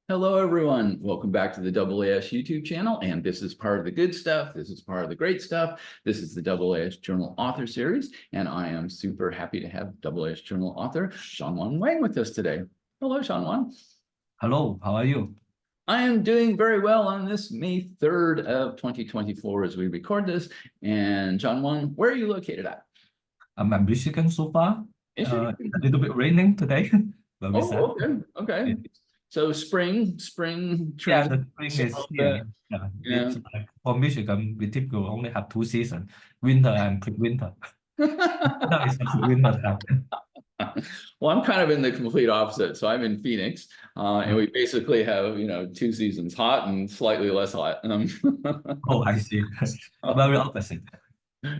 Hello, everyone. Welcome back to the AAS YouTube channel. And this is part of the good stuff. This is part of the great stuff. This is the AAS Journal Author Series. And I am super happy to have AAS Journal author Zhenguang Huang with us today. Hello, Zhenguang. Hello, how are you? I am doing very well on this May 3rd of 2024 as we record this. And Zhenguang, where are you located at? I'm in Michigan so far. It's a little bit raining today. But Oh, okay. So spring yeah, the spring is here. Yeah. It's like for Michigan, we typically only have two seasons, winter and pre-winter. Now it's winter time. Well, I'm kind of in the complete opposite. So I'm in Phoenix, and we basically have, two seasons, hot and slightly less hot. Oh, I see. Very opposite.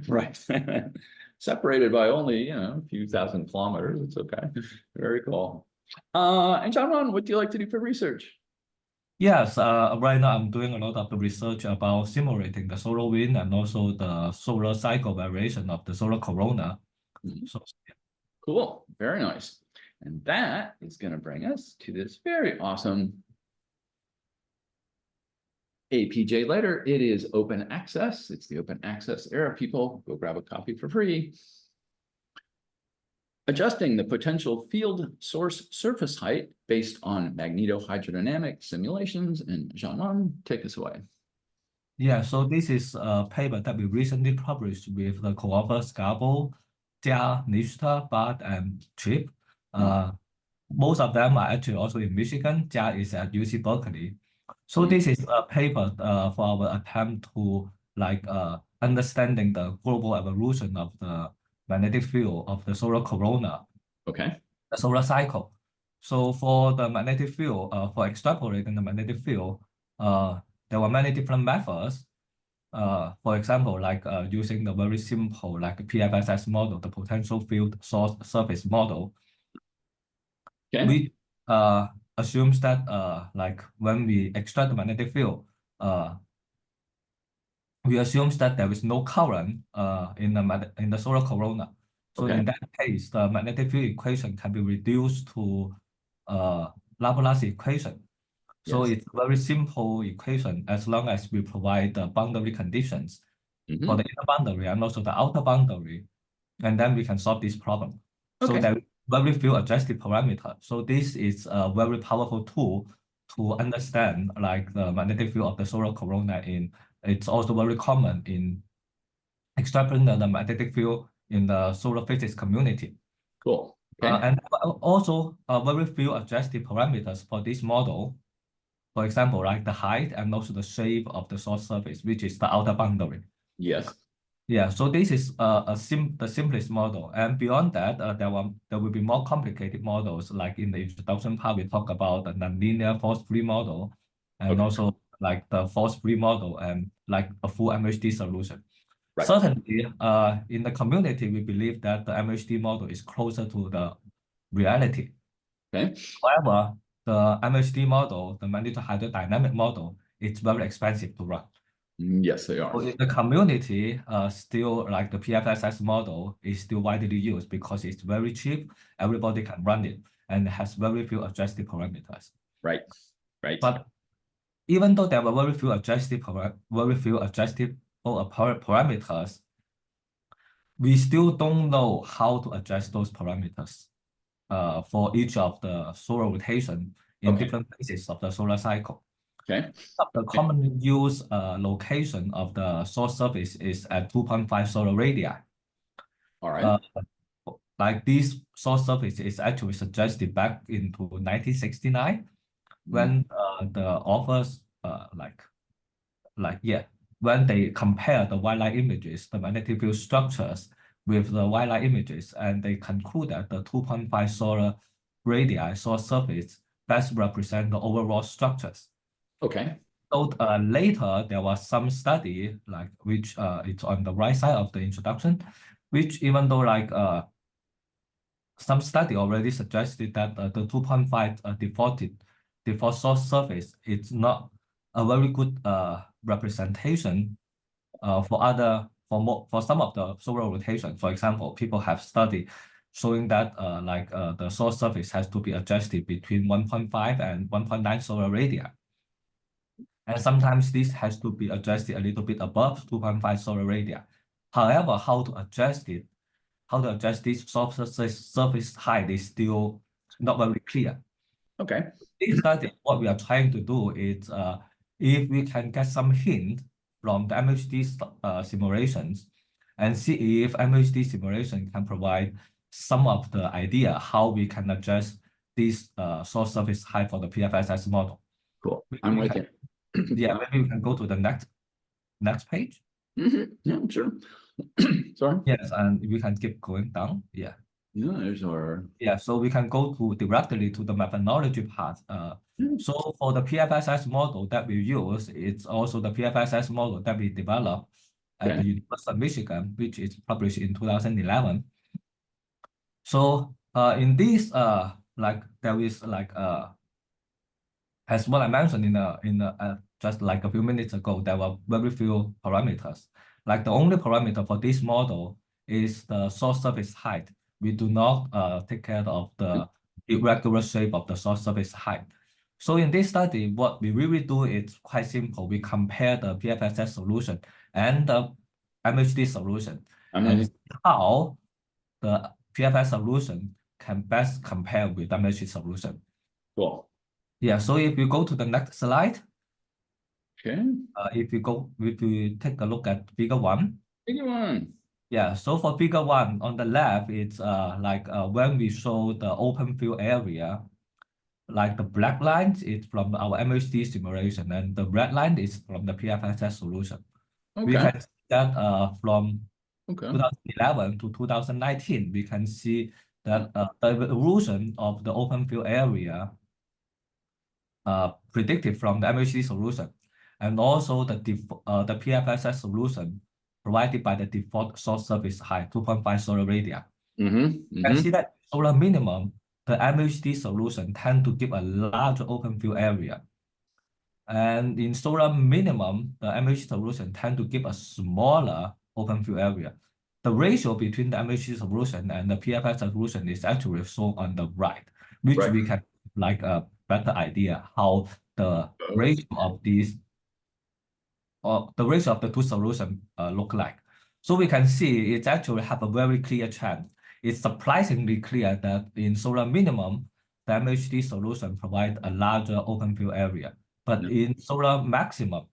Right. Separated by only, a few thousand kilometers. It's okay. Very cool. And John, what do you like to do for research? Yes, right now I'm doing a lot of the research about simulating the solar wind and also the solar cycle variation of the solar corona. So, Cool. Very nice. And that is going to bring us to this very awesome APJ letter. It is open access. It's the open access era, people. Go grab a copy for free. Adjusting the potential field source surface height based on magnetohydrodynamic simulations. And Zhenguang, take us away. yeah, so this is a paper that we recently published with the co-author Scavo, Jia, Nishita, Bart, and Chip. Most of them are actually also in Michigan. Jia is at UC Berkeley. So this is a paper for our attempt to understanding the global evolution of the magnetic field of the solar corona, Okay. the solar cycle. So for the magnetic field, for extrapolating the magnetic field, there were many different methods. For example, using the very simple PFSS model, the potential field source surface model, which assumes that when we extract the magnetic field, we assume that there is no current in the solar corona. So in that case, the magnetic field equation can be reduced to Laplace equation. So it's a very simple equation as long as we provide the boundary conditions for the inner boundary and also the outer boundary, and then we can solve this problem. So there are very few adjusted parameters. So this is a very powerful tool to understand the magnetic field of the solar corona. It's also very common in extrapolating the magnetic field in the solar physics community. Cool. And also very few adjusted parameters for this model. For example, the height and also the shape of the source surface, which is the outer boundary. Yes. Yeah, so this is the simplest model. And beyond that, there will be more complicated models. Like in the introduction part, we talk about the nonlinear force-free model, and also the force-free model and a full MHD solution. Right. Certainly, in the community, we believe that the MHD model is closer to the reality. However, the MHD model, the magnetohydrodynamic model, it's very expensive to run. Yes, they are. So in the community, still the PFSS model is still widely used because it's very cheap. Everybody can run it and has very few adjusted parameters. Right. But even though there were very few adjusted parameters, we still don't know how to adjust those parameters for each of the solar rotation in different phases of the solar cycle. The commonly used location of the source surface is at 2.5 solar radii. All right. This source surface is actually suggested back into 1969 when the authors when they compare the white light images, the magnetic field structures with the white light images, and they conclude that the 2.5 solar radii source surface best represent the overall structures. So later there was some study which it's on the right side of the introduction, which even though some study already suggested that the 2.5 default source surface is not a very good representation for some of the solar rotation. For example, people have studied showing that the source surface has to be adjusted between 1.5 and 1.9 solar radii. And sometimes this has to be adjusted a little bit above 2.5 solar radii. However, how to adjust this surface height is still not very clear. Okay. This study, what we are trying to do is, if we can get some hint from the MHD simulations and see if MHD simulation can provide some of the idea how we can adjust this source surface height for the PFSS model. Cool. I'm with you. Yeah, maybe we can go to the next page. Yeah, sure. Sorry. Yes, and we can keep going down. Yeah. Yeah, there's our. Yeah, so we can go directly to the methodology part. So for the PFSS model that we use, it's also the PFSS model that we developed at the University of Michigan, which is published in 2011. So in this, there is as what I mentioned just like a few minutes ago, there were very few parameters. Like the only parameter for this model is the source surface height. We do not take care of the irregular shape of the source surface height. So in this study, what we really do is quite simple. We compare the PFSS solution and the MHD solution and see how the PFS solution can best compare with the MHD solution. Cool. Yeah, so if you go to the next slide. Okay. If you take a look at figure 1. Figure 1. Yeah, so for figure 1 on the left, it's when we show the open field area, like the black line is from our MHD simulation and the red line is from the PFSS solution. Okay. We can see that from 2011 to 2019, we can see that the evolution of the open field area predicted from the MHD solution, and also the PFSS solution provided by the default source surface height, 2.5 solar radii. You can see that solar minimum, the MHD solution tend to give a larger open field area. And in solar minimum, the MHD solution tend to give a smaller open field area. The ratio between the MHD solution and the PFS solution is actually shown on the right, which we can like a better idea how the ratio of these or the ratio of the two solutions look like. So we can see it actually have a very clear trend. It's surprisingly clear that in solar minimum, the MHD solution provides a larger open field area. But in solar maximum,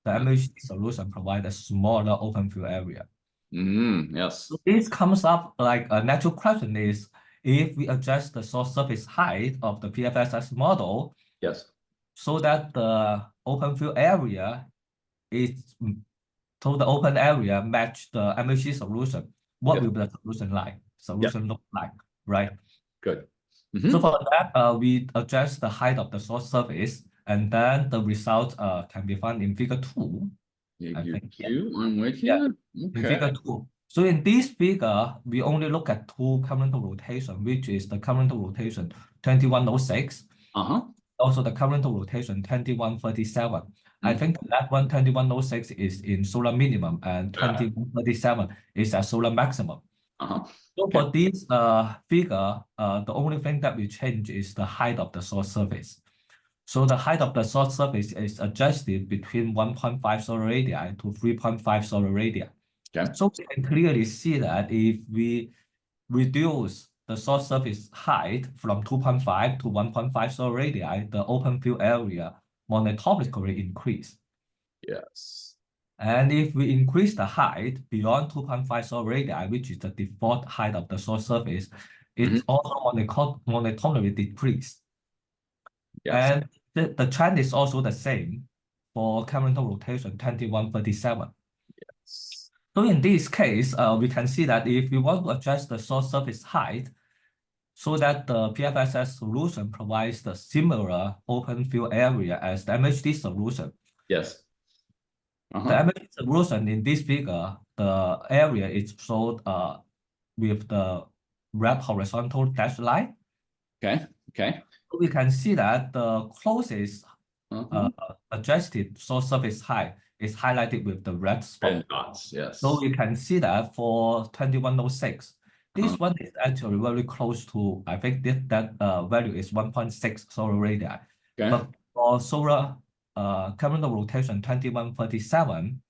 the MHD solution provides a smaller open field area. Yes. So this comes up like a natural question is, if we adjust the source surface height of the PFSS model, yes, so that the open field area is, so the open area match the MHD solution, what will the solution look like, right? Good. So for that, we adjust the height of the source surface, and then the result can be found in figure 2. I'm with you. Yeah. In figure 2. So in this figure, we only look at two current rotation, which is the current rotation 2106. Also the current rotation 2137. I think that one 2106 is in solar minimum and 2137 is at solar maximum. So for this figure, the only thing that we change is the height of the source surface. So the height of the source surface is adjusted between 1.5 solar radii to 3.5 solar radii. So we can clearly see that if we reduce the source surface height from 2.5 to 1.5 solar radii, the open field area monotonically increase. Yes. And if we increase the height beyond 2.5 solar radii, which is the default height of the source surface, it's also monotonically decrease. And the trend is also the same for current rotation 2137. Yes. So in this case, we can see that if we want to adjust the source surface height so that the PFSS solution provides the similar open field area as the MHD solution. Yes. The MHD solution in this figure, the area is shown with the red horizontal dashed line. Okay. So we can see that the closest adjusted source surface height is highlighted with the red spot. Red dots, yes. So we can see that for 2106, This one is actually very close to, I think that value is 1.6 solar radii. Okay. But for solar current rotation 2137,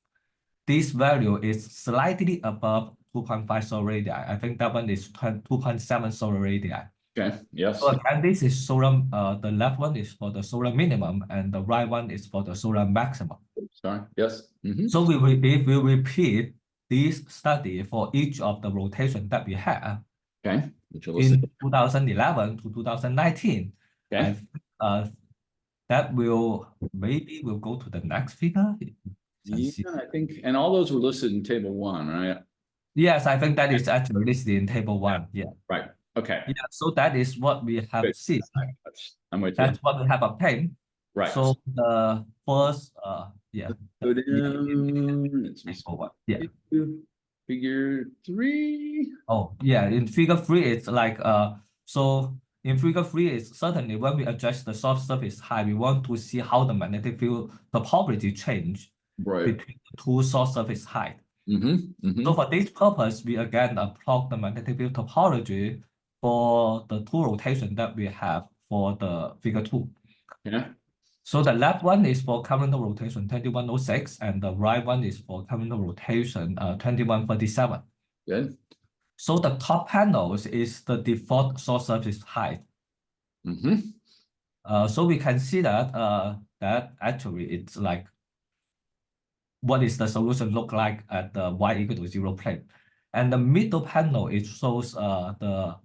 this value is slightly above 2.5 solar radii. I think that one is 2.7 solar radii. Okay. Yes. So again, this is solar, the left one is for the solar minimum and the right one is for the solar maximum. Sorry. Yes. So if we repeat this study for each of the rotation that we have, Okay. Which will in 2011 to 2019, Okay. that will maybe we'll go to the next figure. Yeah, I think, and all those were listed in table 1, right? Yes, I think that is actually listed in table 1. Yeah. Right. Okay. Yeah. So that is what we have Good. seen. I'm with you. That's what we have obtained. Right. So the first, yeah. Go down. It's Table 1. Yeah. Figure 3. Oh, yeah. In figure 3, it's like so in figure 3, it's certainly when we adjust the soft surface height, we want to see how the magnetic field topology change Right. between the two soft surface height. Mm-hmm. So for this purpose, we again plot the magnetic field topology for the two rotations that we have for the figure 2. Yeah. So the left one is for current rotation 2106, and the right one is for current rotation 2137. Good. So the top panels is the default source surface height. So we can see that that actually it's like what is the solution look like at the y equal to 0 plane. And the middle panel, it shows the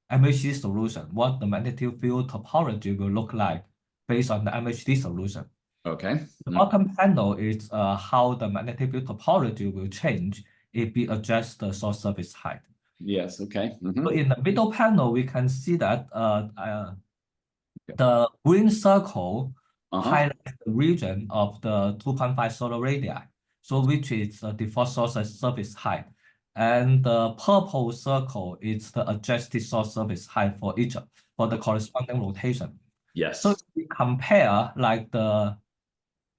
MHD solution, what the magnetic field topology will look like based on the MHD solution. Okay. The bottom panel is how the magnetic field topology will change if we adjust the source surface height. Yes. Okay. So in the middle panel, we can see that the green circle highlights the region of the 2.5 solar radii, so which is the default source surface height. And the purple circle is the adjusted source surface height for each for the corresponding rotation. Yes. So if we compare like the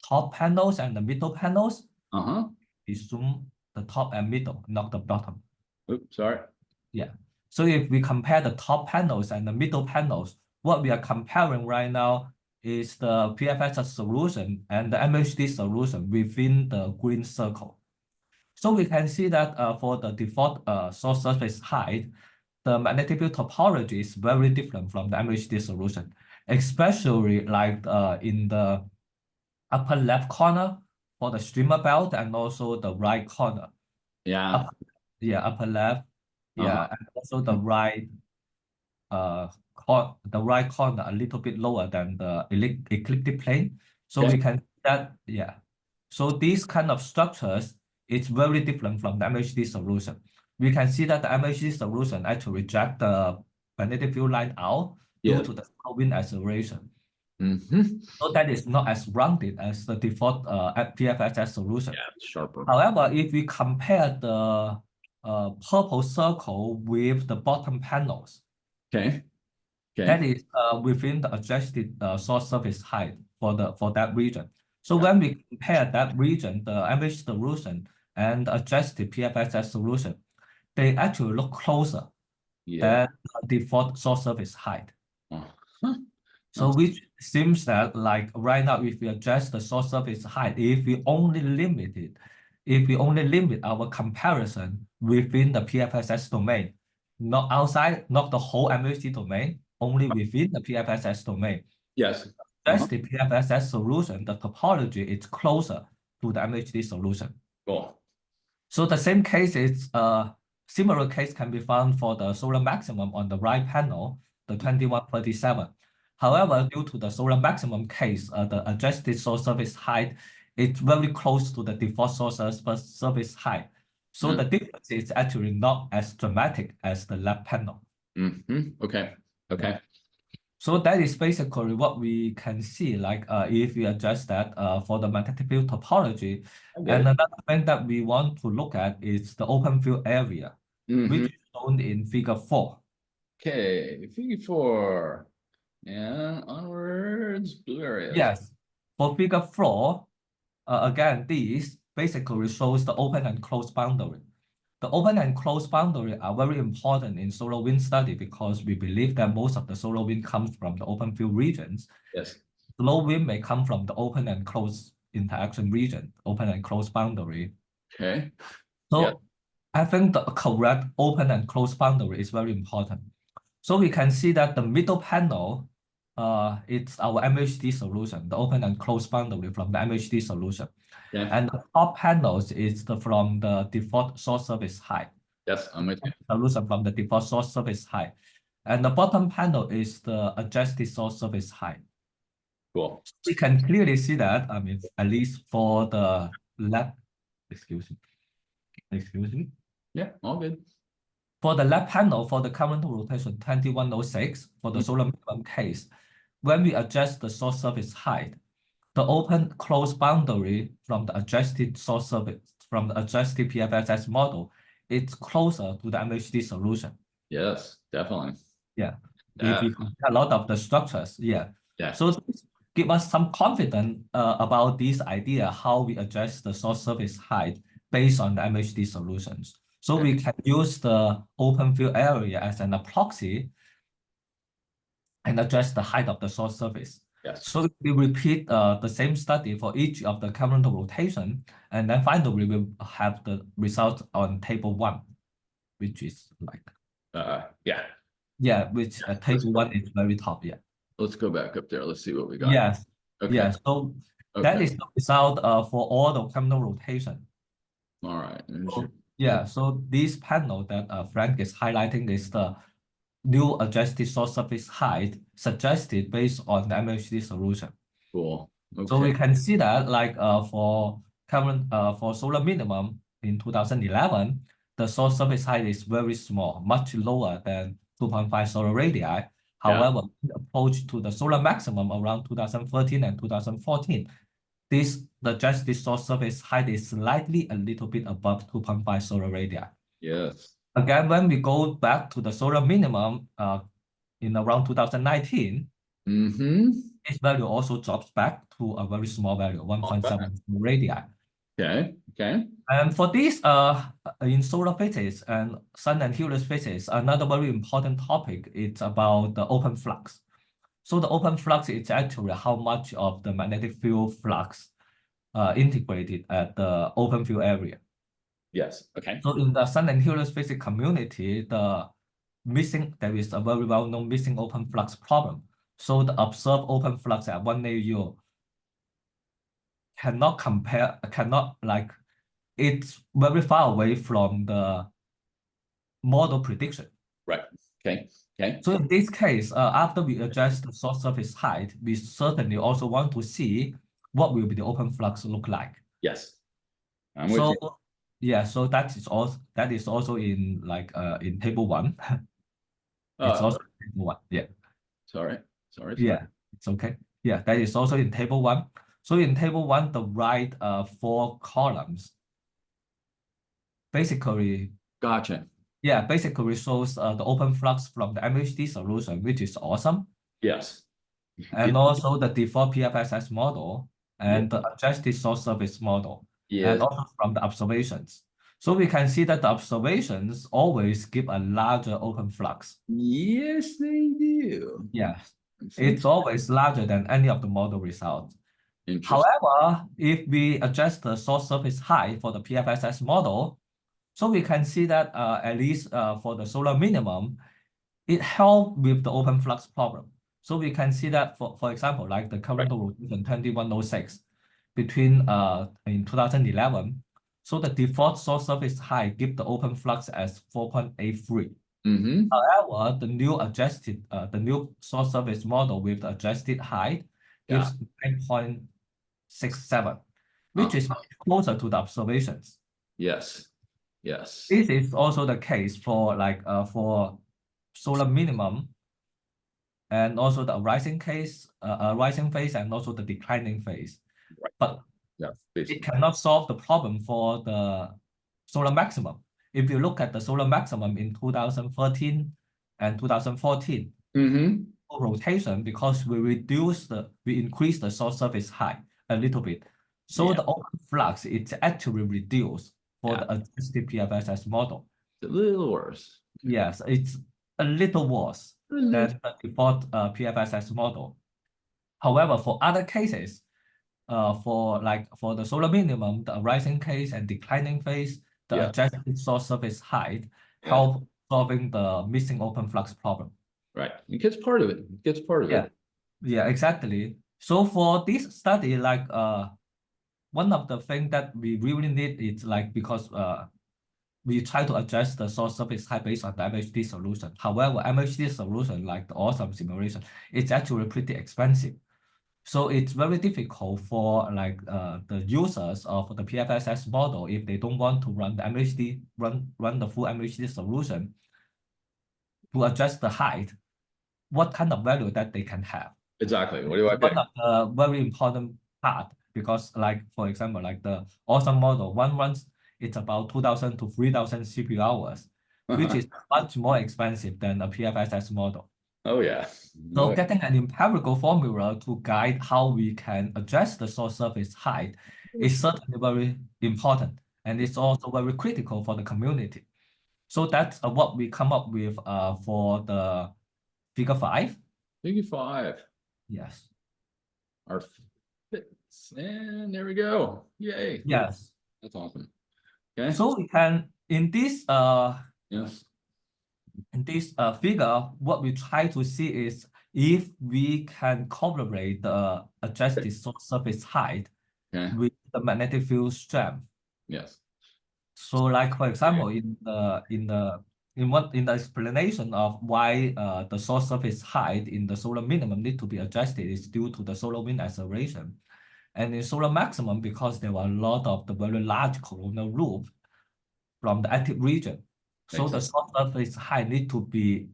top panels and the middle panels, we zoom the top and middle, not the bottom. Oops, sorry. Yeah. So if we compare the top panels and the middle panels, what we are comparing right now is the PFS solution and the MHD solution within the green circle. So we can see that for the default source surface height, the magnetic field topology is very different from the MHD solution, especially like in the upper left corner for the streamer belt and also the right corner. Yeah. Upper left. Yeah, and also the right corner a little bit lower than the ecliptic plane. So we can see that, yeah. So these kind of structures, it's very different from the MHD solution. We can see that the MHD solution actually reject the magnetic field line out due to the wind acceleration. So that is not as rounded as the default PFSS solution. Yeah, it's sharper. However, if we compare the purple circle with the bottom panels, that is within the adjusted source surface height for that region. So when we compare that region, the MH solution and adjusted PFSS solution, they actually look closer than the default source surface height. So which seems that like right now, if we adjust the source surface height, if we only limit our comparison within the PFSS domain, not outside, not the whole MHD domain, only within the PFSS domain. Yes. That's the PFSS solution. The topology is closer to the MHD solution. Cool. So the same case is similar case can be found for the solar maximum on the right panel, the 2137. However, due to the solar maximum case, the adjusted source surface height is very close to the default source surface height. So the difference is actually not as dramatic as the left panel. Okay. So that is basically what we can see, like if we adjust that for the magnetic field topology. And another thing that we want to look at is the open field area, which is shown in figure 4. Okay, figure 4. And onwards, blue areas. Yes. For figure 4, again, this basically shows the open and closed boundary. the open and closed boundary are very important in solar wind study because we believe that most of the solar wind comes from the open field regions. Yes. Low wind may come from the open and closed interaction region, open and closed boundary. Okay. So yeah. I think the correct open and closed boundary is very important. So we can see that the middle panel, it's our MHD solution, the open and closed boundary from the MHD solution. Yeah. And the top panels is from the default source surface height. Yes, I'm with you. Solution from the default source surface height. And the bottom panel is the adjusted source surface height. Cool. We can clearly see that, I mean, at least for the left, excuse me. Yeah, all good. For the left panel, for the current rotation 2106, for the solar minimum case, when we adjust the source surface height, the open closed boundary from the adjusted source surface, from the adjusted PFSS model, it's closer to the MHD solution. Yes, definitely. Yeah. If we compare a lot of the structures, yeah. Yeah. So this give us some confidence about this idea, how we adjust the source surface height based on the MHD solutions. So we can use the open field area as an proxy and adjust the height of the source surface. Yes. So we repeat the same study for each of the current rotation, and then finally we will have the result on table 1, which is like which table 1 is very top. Yeah. Let's go back up there. Let's see what we got. Yes. Okay. Yeah. So that is the result for all the terminal rotation. All right. So, yeah. So this panel that Frank is highlighting is the new adjusted source surface height suggested based on the MHD solution. Cool. Okay. So we can see that like for current for solar minimum in 2011, the source surface height is very small, much lower than 2.5 solar radii. However, approach to the solar maximum around 2013 and 2014, the adjusted source surface height is slightly a little bit above 2.5 solar radii. Yes. Again, when we go back to the solar minimum in around 2019, its value also drops back to a very small value, 1.7 radii. Okay. Okay. And for this, in solar physics and sun and helios physics, another very important topic is about the open flux. So the open flux is actually how much of the magnetic field flux integrated at the open field area. Yes. Okay. So in the sun and helios physics community, there is a very well-known missing open flux problem. So the observed open flux at 1 AU it's very far away from the model prediction. Right. Okay. Okay. So in this case, after we adjust the source surface height, we certainly also want to see what will be the open flux look like. Yes. I'm with you. Yeah, so that is also in like in table 1. It's also in table 1. Yeah. Sorry. Yeah, it's okay. Yeah, that is also in table 1. So in table 1, the right 4 columns basically. Gotcha. Yeah, basically shows the open flux from the MHD solution, which is awesome. Yes. And also the default PFSS model and the adjusted source surface model. Yes. And also from the observations. So we can see that the observations always give a larger open flux. Yes, they do. Yes. It's always larger than any of the model results. However, if we adjust the source surface height for the PFSS model, so we can see that at least for the solar minimum, it helped with the open flux problem. So we can see that for example, like the current rotation 2106 between in 2011, so the default source surface height give the open flux as 4.83. However, the new source surface model with the adjusted height gives 9.67, which is much closer to the observations. Yes. Yes. This is also the case for like for solar minimum and also the rising phase and also the declining phase. Right. But it cannot solve the problem for the solar maximum. If you look at the solar maximum in 2013 and 2014, rotation, because we increase the source surface height a little bit. So the open flux, it's actually reduced for the adjusted PFSS model. It's a little worse. Yes, it's a little worse than the default PFSS model. However, for other cases, for the solar minimum, the rising case and declining phase, the adjusted source surface height help solving the missing open flux problem. Right. It gets part of it. It gets part of it. Yeah, exactly. So for this study, one of the things that we really need is because we try to adjust the source surface height based on the MHD solution. However, MHD solution, like the awesome simulation, it's actually pretty expensive. So it's very difficult for the users of the PFSS model, if they don't want to run the MHD, run the full MHD solution to adjust the height, what kind of value that they can have. Exactly. What do I pick? One of the very important part, because for example, the awesome model, one runs, it's about 2,000 to 3,000 CPU hours, which is much more expensive than a PFSS model. Oh, yeah. So getting an empirical formula to guide how we can adjust the source surface height is certainly very important, and it's also very critical for the community. So that's what we come up with for the figure 5. Figure 5. Yes. Our fits, and there we go. Yay. Yes. That's awesome. Okay. So we can, in this figure, what we try to see is if we can correlate the adjusted source surface height with the magnetic field strength. Yes. So for example, in the explanation of why the source surface height in the solar minimum need to be adjusted is due to the solar wind acceleration. And in solar maximum, because there were a lot of the very large coronal loop from the active region. So the source surface height need to be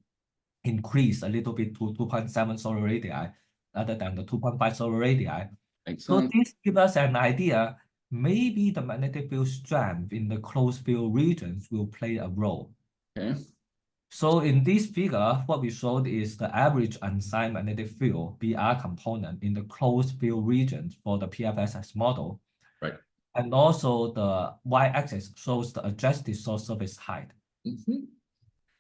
increased a little bit to 2.7 solar radii rather than the 2.5 solar radii. So this gives us an idea, maybe the magnetic field strength in the closed field regions will play a role. Okay. So in this figure, what we showed is the average unsigned magnetic field BR component in the closed field regions for the PFSS model. Right. And also the y-axis shows the adjusted source surface height.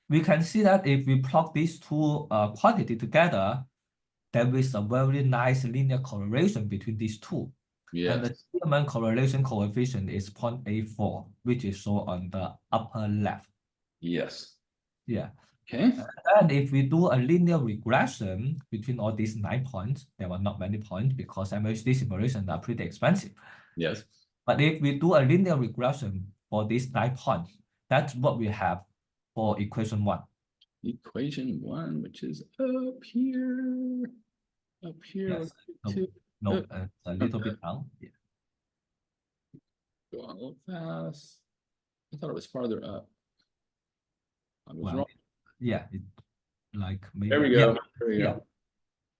We can see that if we plot these two quantities together, there is a very nice linear correlation between these two. Yes. And the Spearman correlation coefficient is 0.84, which is shown on the upper left. Yes. Yeah. Okay. And if we do a linear regression between all these 9 points, there were not many points because MHD simulations are pretty expensive. Yes. But if we do a linear regression for these 9 points, that's what we have for equation 1. Equation 1, which is up here. Up here. Yes. No, it's a little bit down. Yeah. Go on a little fast. I thought it was farther up. I was Well, wrong. Yeah, maybe. There we go. There we go.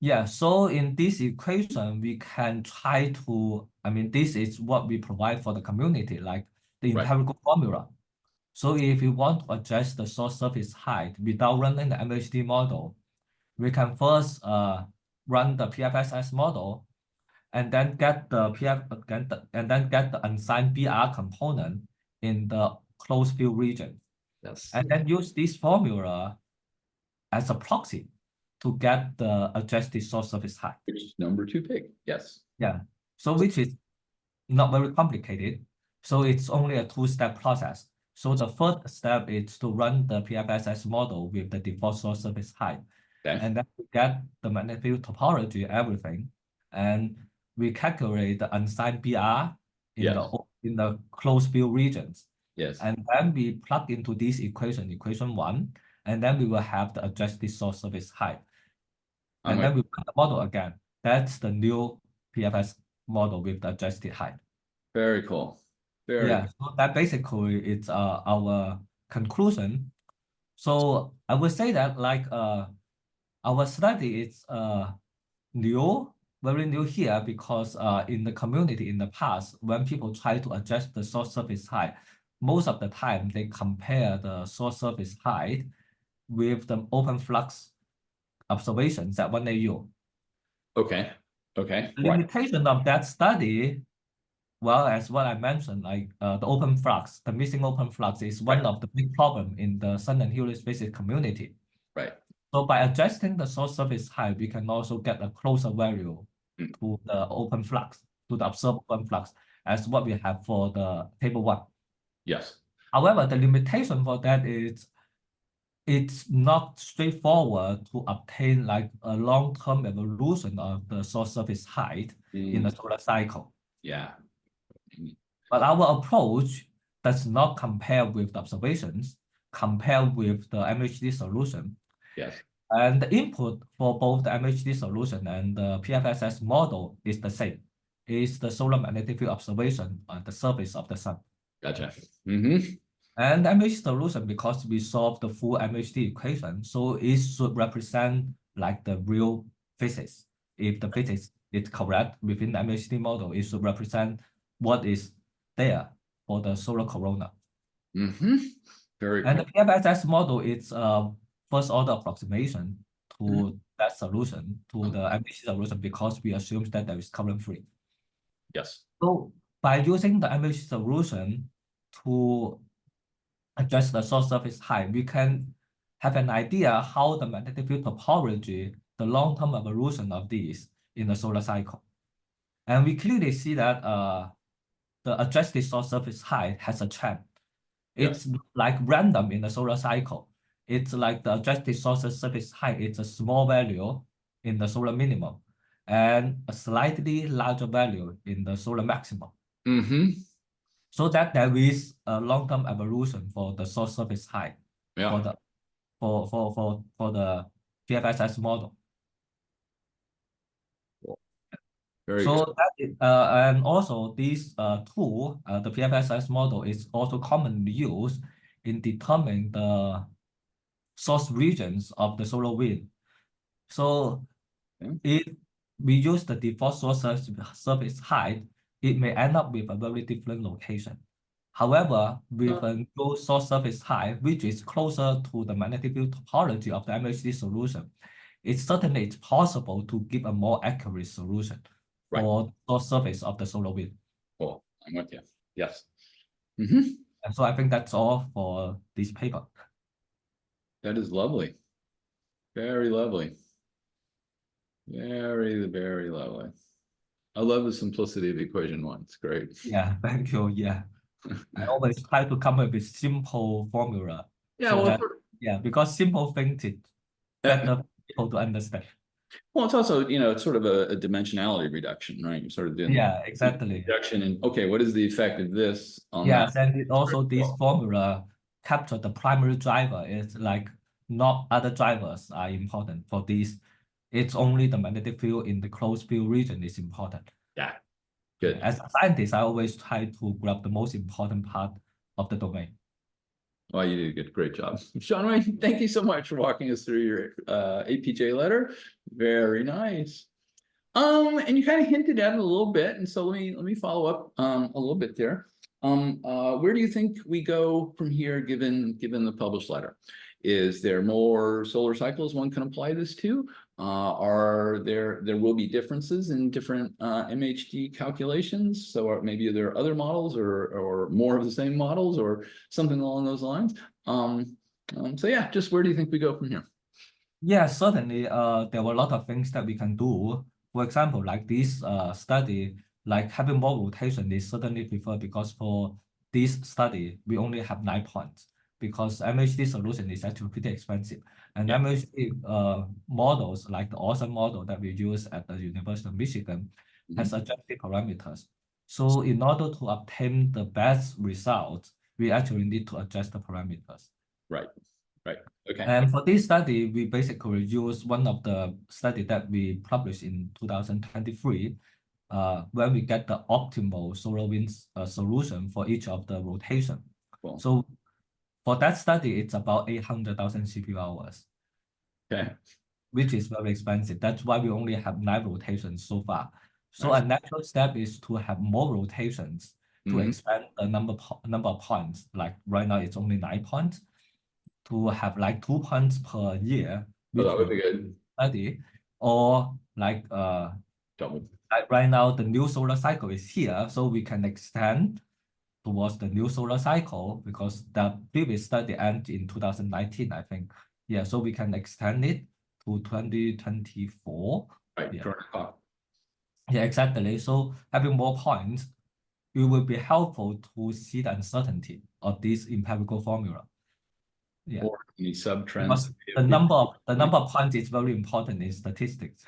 Yeah, so in this equation, we can try to, this is what we provide for the community, like the empirical formula. So if you want to adjust the source surface height without running the MHD model, we can first run the PFSS model and then get the unsigned BR component in the closed field region. Yes. And then use this formula as a proxy to get the adjusted source surface height. Which is number 2 pick. Yes. Yeah. So which is not very complicated. So it's only a 2-step process. So the first step is to run the PFSS model with the default source surface height. Okay. And then we get the magnetic field topology, everything. And we calculate the unsigned BR in the closed field regions. Yes. And then we plug into this equation 1, and then we will have the adjusted source surface height. And then we run the model again. That's the new PFS model with the adjusted height. Very cool. So that basically it's our conclusion. So I would say that our study is very new here because in the community in the past, when people try to adjust the source surface height, most of the time they compare the source surface height with the open flux observations at 1 AU. Okay. The limitation of that study Well, as what I mentioned, like the open flux, the missing open flux is one of the big problem in the sun and Helios physics community. Right. So by adjusting the source surface height, we can also get a closer value Mm. to the open flux, to the observed open flux, as what we have for the table 1. Yes. However, the limitation for that is it's not straightforward to obtain like a long-term evolution of the source surface height in the solar cycle. Yeah. But our approach does not compare with the observations, compare with the MHD solution. Yes. And the input for both the MHD solution and the PFSS model is the same. It's the solar magnetic field observation on the surface of the sun. Gotcha. And the MHD solution, because we solve the full MHD equation, so it should represent like the real physics. If the physics is correct within the MHD model, it should represent what is there for the solar corona. Very And cool. the PFSS model is a first order approximation to that solution, to the MHD solution, because we assume that there is current free. Yes. So by using the MHD solution to adjust the source surface height, we can have an idea how the magnetic field topology, the long-term evolution of these in the solar cycle. And we clearly see that the adjusted source surface height has a trend. It's like random in the solar cycle. It's like the adjusted source surface height, it's a small value in the solar minimum and a slightly larger value in the solar maximum. So that there is a long-term evolution for the source surface height for the PFSS model. Very So good. that is, and also this tool, the PFSS model, is also commonly used in determining the source regions of the solar wind. So if we use the default source surface height, it may end up with a very different location. However, with a new source surface height, which is closer to the magnetic field topology of the MHD solution, it certainly is possible to give a more accurate solution for the source surface of the solar wind. Cool. I'm with you. Yes. And so I think that's all for this paper. That is lovely. Very lovely. Very, very lovely. I love the simplicity of equation 1. It's great. Yeah, thank you. Yeah. I always try to come up with simple formula. Yeah, so well, that, yeah, because simple things is better for people to understand. Well, it's also, it's sort of a dimensionality reduction, right? You're sort of doing Exactly. reduction and okay, what is the effect of this on Yes, that? and it also this formula capture the primary driver. It's like not other drivers are important for this. It's only the magnetic field in the closed field region is important. Yeah, good. As a scientist, I always try to grab the most important part of the domain. Well, you did a great job. Sean Wayne, thank you so much for walking us through your APJ letter. Very nice. And you kind of hinted at it a little bit, and so let me follow up a little bit there. Where do you think we go from here, given the published letter? Is there more solar cycles one can apply this to? There will be differences in different MHD calculations. So maybe there are other models or more of the same models or something along those lines. So yeah, just where do you think we go from here? Yeah, certainly. There were a lot of things that we can do. For example, like this study, like having more rotation is certainly preferred because for this study, we only have 9 points because MHD solution is actually pretty expensive. And MHD models like the awesome model that we use at the University of Michigan has adjusted parameters. So in order to obtain the best results, we actually need to adjust the parameters. Right. Okay. And for this study, we basically use one of the study that we published in 2023, where we get the optimal solar wind solution for each of the rotation. Cool. So for that study, it's about 800,000 CPU hours. Okay. Which is very expensive. That's why we only have 9 rotations so far. So a natural step is to have more rotations to expand the number of points. Like right now, it's only 9 points. To have like 2 points per year, which that would be good. Study, or like double. Like right now, the new solar cycle is here, so we can extend towards the new solar cycle because the previous study ended in 2019, I think. Yeah, so we can extend it to 2024. Right. Yeah. Turn the clock. Yeah, exactly. So having more points, it will be helpful to see the uncertainty of this empirical formula. Yeah. Or any Because sub-trends. the number of points is very important in statistics.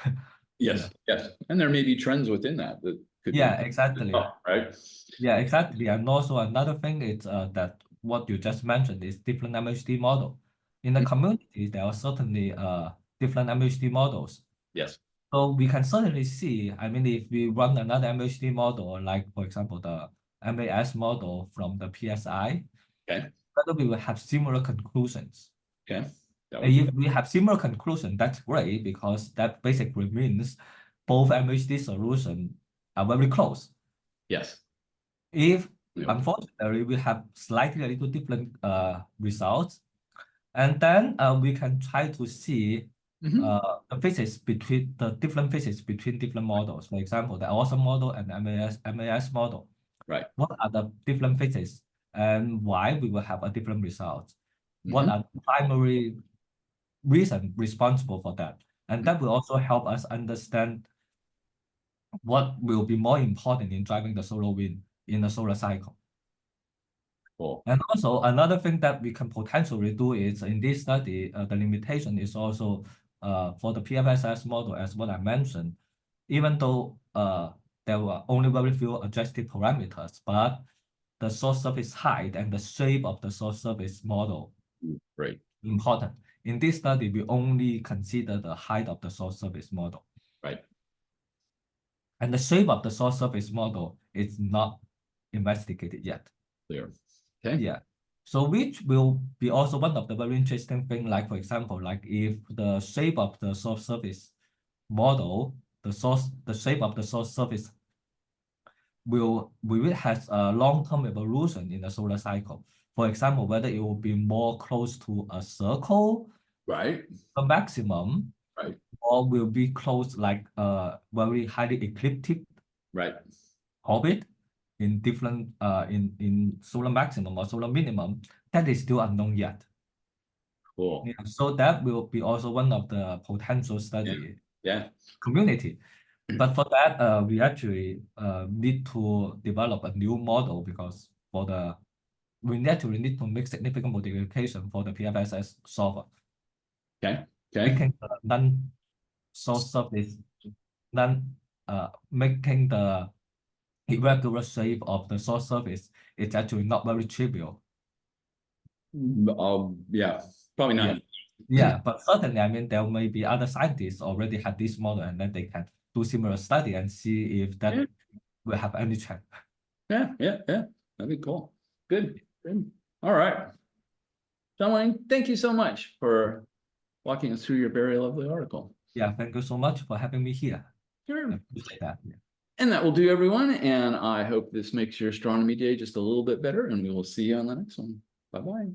Yes, yes. And there may be trends within that could Yeah, be, exactly. right? Yeah, exactly. And also another thing is that what you just mentioned is different MHD model. In the community, there are certainly different MHD models. Yes. So we can certainly see, I mean, if we run another MHD model, like for example, the MAS model from the PSI, Okay. whether we will have similar conclusions. Okay. And if we have similar conclusion, that's great because that basically means both MHD solutions are very close. Yes. If Yeah. unfortunately we have slightly a little different results, and then we can try to see the physics between the different physics between different models. For example, the awesome model and MAS model. Right. What are the different physics and why we will have a different result? What are the primary reasons responsible for that? And that will also help us understand what will be more important in driving the solar wind in the solar cycle. Cool. And also another thing that we can potentially do is in this study, the limitation is also for the PFSS model, as what I mentioned, even though there were only very few adjusted parameters, but the source surface height and the shape of the source surface model Great. important. In this study, we only consider the height of the source surface model. Right. And the shape of the source surface model is not investigated yet. Clear. Okay. Yeah. So which will be also one of the very interesting thing, like for example, like if the shape of the source surface model, the shape of the source surface will has a long-term evolution in the solar cycle. For example, whether it will be more close to a circle, Right. a maximum, Right. or will be close like a very highly ecliptic Right. orbit in different in solar maximum or solar minimum, that is still unknown yet. Cool. Yeah, so that will be also one of the potential study Yeah. community. But for that, we actually need to develop a new model because we need to make significant modification for the PFSS solver. Okay. Okay. Making the non-source surface, making the irregular shape of the source surface is actually not very trivial. Yeah. Probably not. Yeah, but certainly, I mean, there may be other scientists already have this model, and then they can do similar study and see if that will have any chance. Yeah. Yeah. Yeah. That'd be cool. Good. Good. All right. Zhenguang, thank you so much for walking us through your very lovely article. Yeah, thank you so much for having me here. Sure. I appreciate that. Yeah. And that will do, everyone. And I hope this makes your astronomy day just a little bit better. And we will see you on the next one. Bye-bye.